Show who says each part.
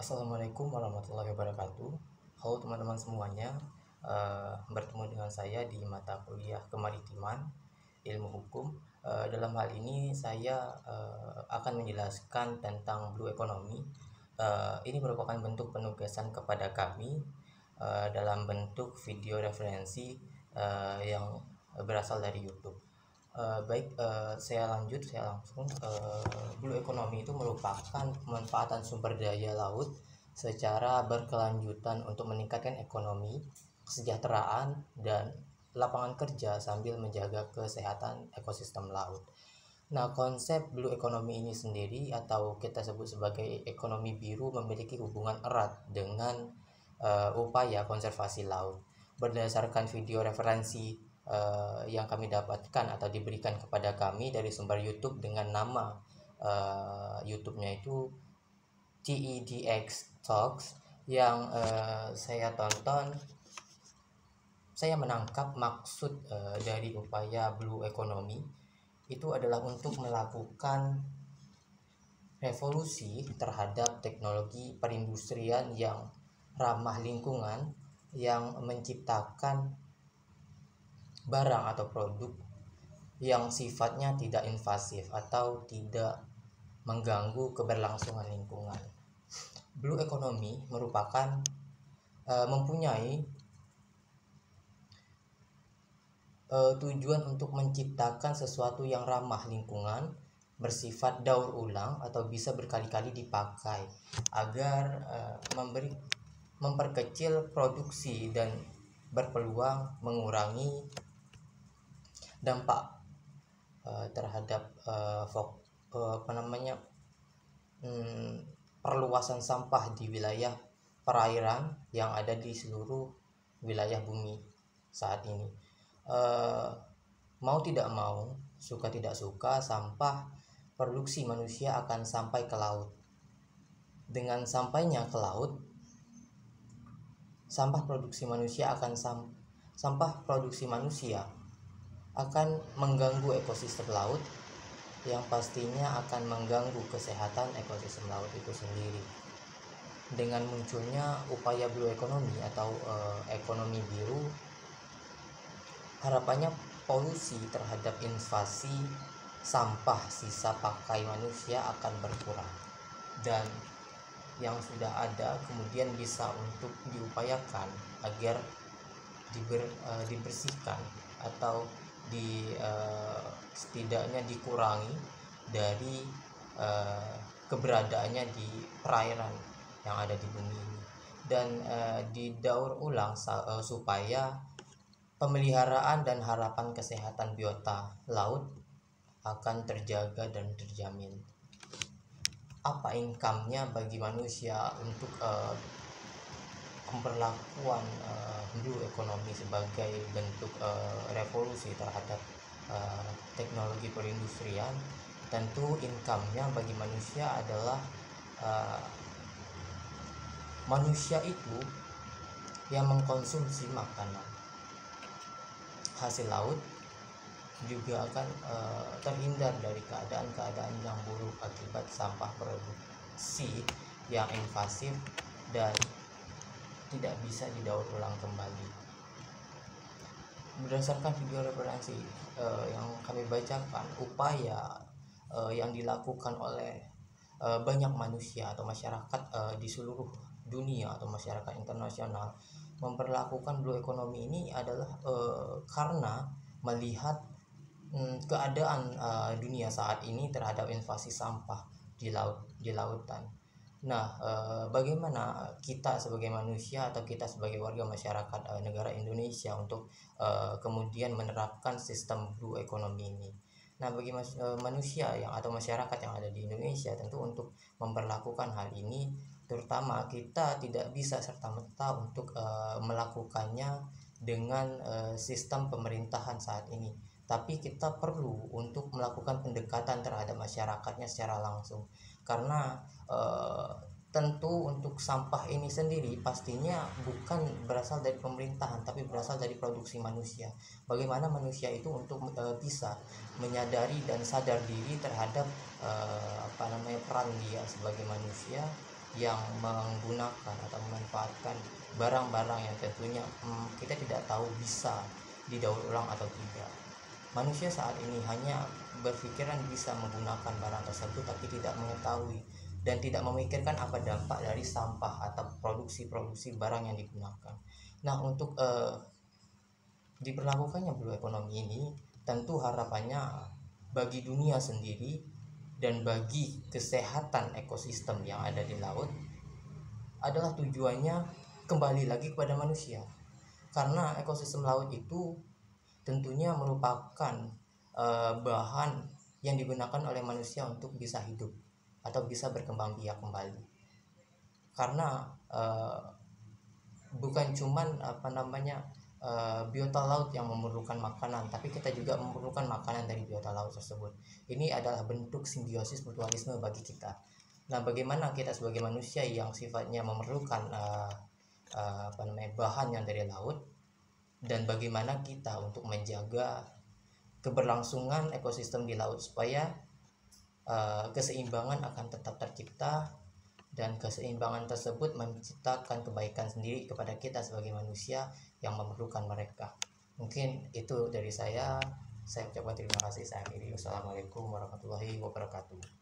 Speaker 1: Assalamualaikum warahmatullahi wabarakatuh. Halo teman-teman semuanya, bertemu dengan saya di mata kuliah Kemaritiman, Ilmu Hukum. Dalam hal ini saya akan menjelaskan tentang Blue Economy. Ini merupakan bentuk penugasan kepada kami dalam bentuk video referensi yang berasal dari YouTube. Saya langsung. Blue economy itu merupakan pemanfaatan sumber daya laut secara berkelanjutan untuk meningkatkan ekonomi, kesejahteraan, dan lapangan kerja sambil menjaga kesehatan ekosistem laut. Nah, konsep blue economy ini sendiri atau kita sebut sebagai ekonomi biru memiliki hubungan erat dengan upaya konservasi laut. Berdasarkan video referensi yang kami dapatkan atau diberikan kepada kami dari sumber YouTube dengan nama YouTube-nya itu TEDx Talks yang saya tonton. Saya menangkap maksud dari upaya blue economy itu adalah untuk melakukan revolusi terhadap teknologi perindustrian yang ramah lingkungan, yang menciptakan barang atau produk yang sifatnya tidak invasif atau tidak mengganggu keberlangsungan lingkungan. Blue economy merupakan mempunyai tujuan untuk menciptakan sesuatu yang ramah lingkungan, bersifat daur ulang atau bisa berkali-kali dipakai agar memperkecil produksi dan berpeluang mengurangi dampak terhadap perluasan sampah di wilayah perairan yang ada di seluruh wilayah bumi saat ini. Mau tidak mau, suka tidak suka, sampah produksi manusia akan sampai ke laut. Dengan sampainya ke laut, sampah produksi manusia akan mengganggu ekosistem laut, yang pastinya akan mengganggu kesehatan ekosistem laut itu sendiri. Dengan munculnya upaya blue economy atau ekonomi biru, harapannya polusi terhadap invasi sampah sisa pakai manusia akan berkurang, dan yang sudah ada kemudian bisa untuk diupayakan agar dibersihkan atau setidaknya dikurangi dari keberadaannya di perairan yang ada di bumi ini, dan didaur ulang supaya pemeliharaan dan harapan kesehatan biota laut akan terjaga dan terjamin. Apa income-nya bagi manusia untuk pemberlakuan blue economy sebagai bentuk revolusi terhadap teknologi perindustrian? Tentu income-nya bagi manusia adalah manusia itu yang mengkonsumsi makanan. Hasil laut juga akan terhindar dari keadaan-keadaan yang buruk akibat sampah produksi yang invasif dan tidak bisa didaur ulang kembali. Berdasarkan video referensi yang kami bacakan, upaya yang dilakukan oleh banyak manusia atau masyarakat di seluruh dunia atau masyarakat internasional memperlakukan blue economy ini adalah karena melihat keadaan dunia saat ini terhadap invasi sampah di lautan. Nah, bagaimana kita sebagai manusia atau kita sebagai warga masyarakat negara Indonesia untuk kemudian menerapkan sistem blue economy ini? Nah, bagi manusia yang atau masyarakat yang ada di Indonesia, tentu untuk memperlakukan hal ini, terutama kita tidak bisa serta-merta untuk melakukannya dengan sistem pemerintahan saat ini, tapi kita perlu untuk melakukan pendekatan terhadap masyarakatnya secara langsung, karena tentu untuk sampah ini sendiri pastinya bukan berasal dari pemerintahan tapi berasal dari produksi manusia. Bagaimana manusia itu untuk bisa menyadari dan sadar diri terhadap peran dia sebagai manusia yang menggunakan atau memanfaatkan barang-barang yang tentunya kita tidak tahu bisa didaur ulang atau tidak. Manusia saat ini hanya berpikiran bisa menggunakan barang tersebut tapi tidak mengetahui dan tidak memikirkan apa dampak dari sampah atau produksi-produksi barang yang digunakan. Nah, untuk diberlakukannya blue economy ini tentu harapannya bagi dunia sendiri dan bagi kesehatan ekosistem yang ada di laut adalah tujuannya kembali lagi kepada manusia. Karena ekosistem laut itu tentunya merupakan bahan yang digunakan oleh manusia untuk bisa hidup atau bisa berkembang biak kembali. Karena bukan cuman biota laut yang memerlukan makanan, tapi kita juga memerlukan makanan dari biota laut tersebut. Ini adalah bentuk simbiosis mutualisme bagi kita. Nah, bagaimana kita sebagai manusia yang sifatnya memerlukan bahan yang dari laut, dan bagaimana kita untuk menjaga keberlangsungan ekosistem di laut supaya keseimbangan akan tetap tercipta, dan keseimbangan tersebut menciptakan kebaikan sendiri kepada kita sebagai manusia yang memerlukan mereka. Mungkin itu dari saya ucapkan terima kasih. Saya akhiri. Wassalamualaikum warahmatullahi wabarakatuh.